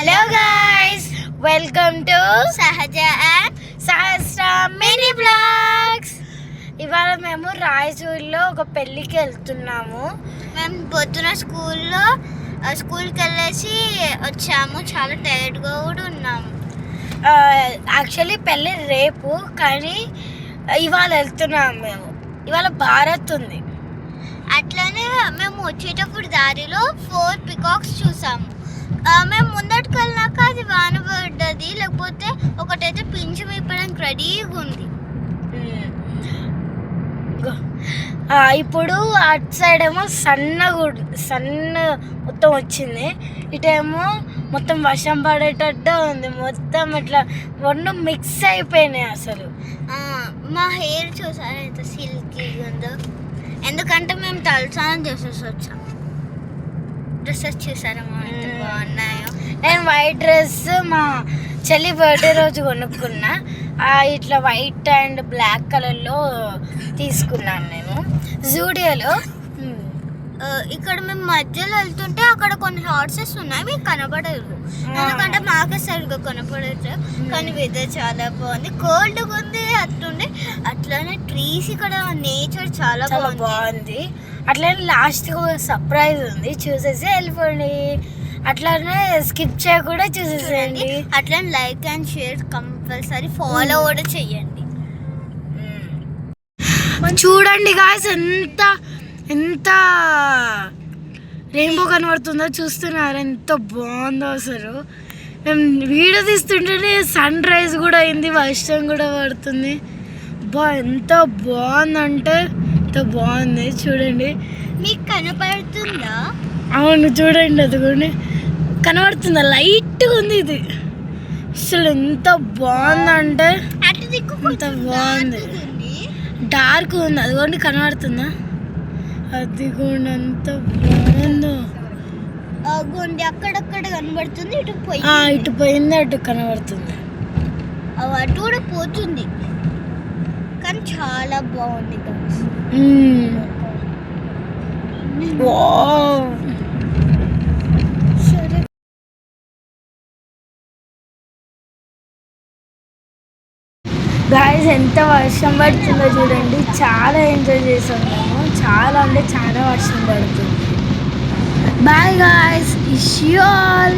Hello guys, welcome to సహజ and Sahasra mini blogs. ఇవాళ మేము రాయచూరులో ఒక పెళ్ళికి వెళ్తున్నాము. మేము పొద్దున స్కూల్కి వెళ్ళేసి వచ్చాము. చాలా టైర్డ్గా కూడా ఉన్నాము. యాక్చువల్లీ పెళ్ళి రేపు, కానీ ఇవాళ వెళ్తున్నాము మేము. ఇవాళ భారత్ ఉంది. అట్లనే మేము వచ్చేటప్పుడు దారిలో 4 పికాక్స్ చూసాము. మేము ముందటికి వెళ్ళినాక అది వాన పడ్డది, లేకపోతే ఒకటైతే పింఛు విప్పడానికి రెడీగా ఉంది. ఇప్పుడు అటు సైడ్ ఏమో సన్న మొత్తం వచ్చింది, ఇటేమో మొత్తం వర్షం పడేటట్టు ఉంది. మొత్తం ఇట్లా రెండు మిక్స్ అయిపోయినాయి. అసలు మా హెయిర్ చూసారా ఎంత సిల్కీగా ఉందో. ఎందుకంటే మేము తలస్నానం చేసేసి వచ్చాం. డ్రెస్సెస్ చూసారా ఎంత బాగున్నాయో. నేను వైట్ డ్రెస్ మా చెల్లి బర్త్డే రోజు కొనుక్కున్నా. ఇట్లా వైట్ అండ్ బ్లాక్ కలర్లో తీసుకున్నాను నేను జూడియోలో. ఇక్కడ మేము మధ్యలో వెళ్తుంటే అక్కడ కొన్ని హార్సెస్ ఉన్నాయి, మీకు కనపడదు. ఎందుకంటే మాకే సరిగ్గా కనపడదు. కానీ వెదర్ చాలా బాగుంది, కోల్డ్గా ఉంది. అట్లుండే అట్లానే ట్రీస్, ఇక్కడ నేచర్ చాలా బాగుంది. అట్లనే లాస్ట్ సర్ప్రైజ్ ఉంది, చూసేసి వెళ్ళిపోండి. అట్లానే స్కిప్ చేయకుండా చూసేసేయండి. అట్లనే like and share compulsory follow కూడా చెయ్యండి. చూడండి గాయ్స్, ఎంత రెయిన్బో కనబడుతుందో చూస్తున్నారు. ఎంత బాగుందో అసలు. మేము వీడియో తీస్తుంటేనే సన్ రైజ్ కూడా అయింది, వర్షం కూడా పడుతుంది. ఎంత బాగుందంటే ఎంత బాగుంది. చూడండి, మీకు కనపడుతుందా? అవును, చూడండి, అదిగోండి కనబడుతుందా? లైట్గా ఉంది ఇది. అసలు ఎంత బాగుందంటే ఎంత బాగుంది. డార్క్ ఉంది, అదిగోండి కనబడుతుందా? అది కూడా ఎంత బాగుందో. అక్కడక్కడ కనబడుతుంది, ఇటు పోయింది, అటు కనబడుతుంది. అటు కూడా పోతుంది, కానీ చాలా బాగుంది. గాయస్, ఎంత వర్షం పడుతుందో చూడండి. చాలా ఎంజాయ్ చేసాం మేము. చాలా అంటే చాలా వర్షం పడుతుంది. Bye guys, wish you all.